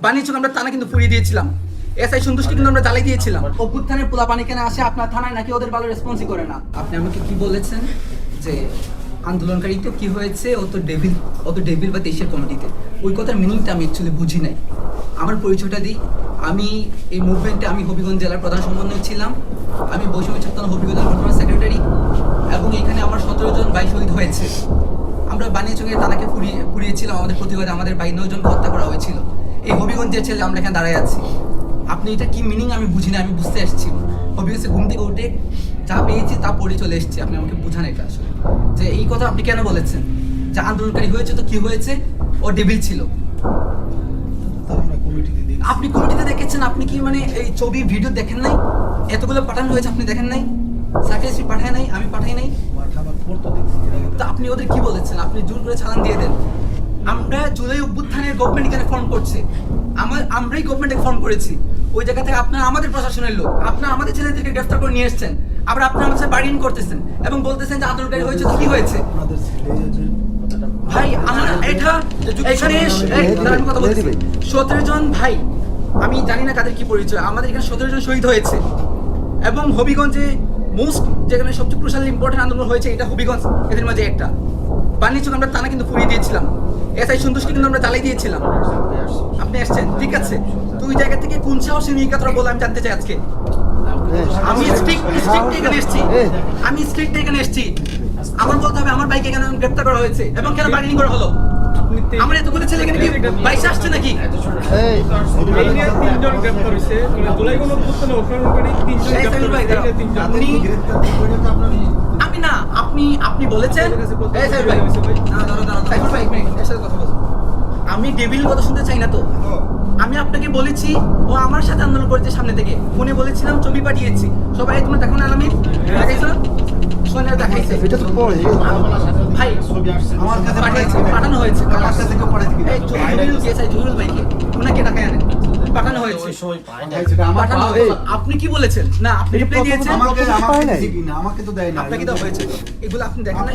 বাণিজ্য আমরা থানা কিন্তু ফুরিয়ে দিয়েছিলাম। এসআই সন্তুষ্টি কিন্তু আমরা জ্বালাই দিয়েছিলাম। অভ্যুত্থানের পোলা পানি কেন আসে আপনার থানায়, নাকি ওদের ভালো রেসপন্সই করে না। আপনি আমাকে কি বলেছেন যে আন্দোলনকারী তো কি হয়েছে, ও তো ডেভিল বা দেশের কমিটিতে। ওই কথার মিনিংটা আমি অ্যাকচুয়ালি বুঝি নাই। আমার পরিচয়টা দিই, আমি এই মুভমেন্টে আমি হবিগঞ্জ জেলার প্রধান সমন্বয়ক ছিলাম। আমি বৈষম্য ছাত্র হবিগঞ্জের বর্তমান সেক্রেটারি, এবং এখানে আমার 17 জন ভাই শহীদ হয়েছে। আমরা বানিয়াচংয়ের থানাকে পুড়িয়েছিলাম, আমাদের প্রতিবাদে আমাদের ভাই 9 জনকে হত্যা করা হয়েছিল। এই হবিগঞ্জের ছেলে আমরা এখানে দাঁড়ায় আছি। আপনি এটা কি মিনিং আমি বুঝি না, আমি বুঝতে আসছি। হবিগঞ্জে ঘুম থেকে উঠে যা পেয়েছি তা পড়ে চলে এসেছি। আপনি আমাকে বুঝান এটা আসলে, যে এই কথা আপনি কেন বলেছেন যে আন্দোলনকারী হয়েছে তো কি হয়েছে, ও ডেভিল ছিল। আপনি কমিটিতে দেখেছেন, আপনি কি মানে এই ছবি ভিডিও দেখেন নাই? এতগুলো পাঠানো হয়েছে, আপনি দেখেন নাই? সার্কেসি পাঠায় নাই, আমি পাঠাই নাই। তা আপনি ওদের কি বলেছেন? আপনি জোর করে চালান দিয়ে দেন। আমরা জুলাই অভ্যুত্থানের গভর্নমেন্ট এখানে ফর্ম করছে, আমরাই গভর্নমেন্টকে ফর্ম করেছি। ওই জায়গা থেকে আপনারা আমাদের প্রশাসনের লোক, আপনারা আমাদের ছেলেদেরকে গ্রেফতার করে নিয়ে এসেছেন। আবার আপনারা আমাদের সাথে বার্গেনিং করতেছেন এবং বলতেছেন যে আন্দোলনকারী হয়েছে তো কি হয়েছে। ভাই আমরা এটা এখানে কথা বলছি, 17 জন ভাই, আমি জানি না কাদের কি পরিচয়, আমাদের এখানে 17 জন শহীদ হয়েছে। এবং হবিগঞ্জে মোস্ট যেখানে সবচেয়ে ক্রুশাল ইম্পর্টেন্ট আন্দোলন হয়েছে, এটা হবিগঞ্জ এদের মাঝে একটা। বাণিজ্য আমরা থানা কিন্তু ফুরিয়ে দিয়েছিলাম, এসআই সন্তুষ্টি কিন্তু আমরা জ্বালাই দিয়েছিলাম। আপনি আসছেন, ঠিক আছে, তো ওই জায়গা থেকে কোন সাহসে নিয়ে কথা বলে আমি জানতে চাই আজকে। আমি স্ট্রিক্ট এখানে এসেছি, এখানে এসেছি। আমার বলতে হবে আমার বাইকে কেন গ্রেপ্তার করা হয়েছে এবং কেন বার্গেনিং করা হলো। আমার এতগুলো ছেলে এখানে কি বাইশে আসছে নাকি? আমি না, আপনি বলেছেন আমি ডেভিল কথা শুনতে চাই না তো। আমি আপনাকে বলেছি ও আমার সাথে আন্দোলন করেছে সামনে থেকে, ফোনে বলেছিলাম, ছবি পাঠিয়েছি। সবাই তোমরা দেখো না, আলামিন দেখাইছো, সোনিয়া দেখাইছে। ভাই আমার কাছে পাঠানো হয়েছে, আমার কাছে কেউ পাঠাইছে কি? এই জহুরুল ভাইকে ওনাকে ঢাকায় আনেন, পাঠানো হয়েছে। পাঠানো হয়েছে। আপনি কি বলেছেন? না আপনি রিপ্লাই দিয়েছেন, আমাকে তো দেয় না। আপনাকে তো হয়েছে, এগুলো আপনি দেখেন না।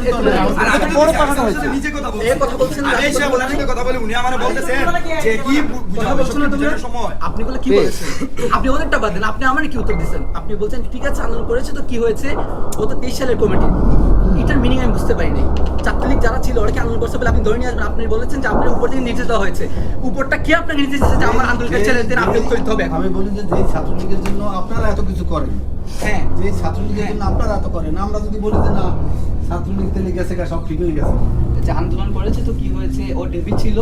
আর আপনি বড় পাঠানো হয়েছে, নিজে কথা বলছেন, এই কথা বলছেন, এই সব বলার কথা বলে উনি আমারে বলতেছেন যে কি কথা বলছেন না তুমি সময়। আপনি বলে কি বলেছেন? আপনি ওদেরটা বাদ দেন, আপনি আমারে কি উত্তর দিবেন? আপনি বলছেন ঠিক আছে আন্দোলন করেছে তো কি হয়েছে, ও তো 23 সালের কমিটি। এটার মিনিং আমি বুঝতে পারি নাই। ছাত্রলীগ যারা ছিল ওরা কি আন্দোলন করছে বলে আপনি ধরে নিয়ে আসবেন? আপনি বলেছেন যে আপনার উপর থেকে নির্দেশ দেওয়া হয়েছে, উপরটা কি আপনাকে নির্দেশ দিয়েছে যে আমার আন্দোলনকারী ছেলেদের আপনি উত্তর দিতে হবে? আমি বলি যে যেই ছাত্রলীগের জন্য আপনারা এত কিছু করেন, হ্যাঁ, যেই ছাত্রলীগের জন্য আপনারা এত করেন, আমরা যদি বলি যে না ছাত্রলীগ তেলে গেছে সব ঠিক হয়ে গেছে, যে আন্দোলন করেছে তো কি হয়েছে, ও ডেভিড ছিল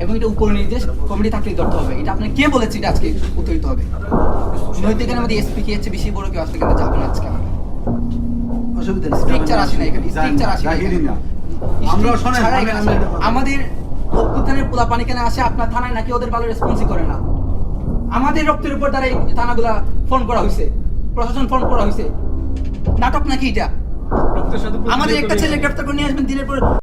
এবং এটা উপর নির্দেশ কমিটি থাকলেই ধরতে হবে। এটা আপনি কে বলেছে? এটা আজকে উত্তর দিতে হবে। নয়তো এখানে আমাদের এসপি কি হচ্ছে বেশি বড় কেউ আসলে কিন্তু যাবো না আজকে। অসুবিধা নেই, স্ট্রিকচার আসে না এখানে, স্ট্রিকচার আসে না এখানে। আমরা শোনেন আমাদের অভ্যুত্থানের পোলা পানি কেন আসে আপনার থানায়, নাকি ওদের ভালো রেসপন্সই করে না। আমাদের রক্তের উপর দ্বারা এই থানাগুলা ফোন করা হয়েছে, প্রশাসন ফোন করা হয়েছে। নাটক নাকি এটা? আমাদের একটা ছেলে গ্রেফতার করে নিয়ে আসবেন দিনের পর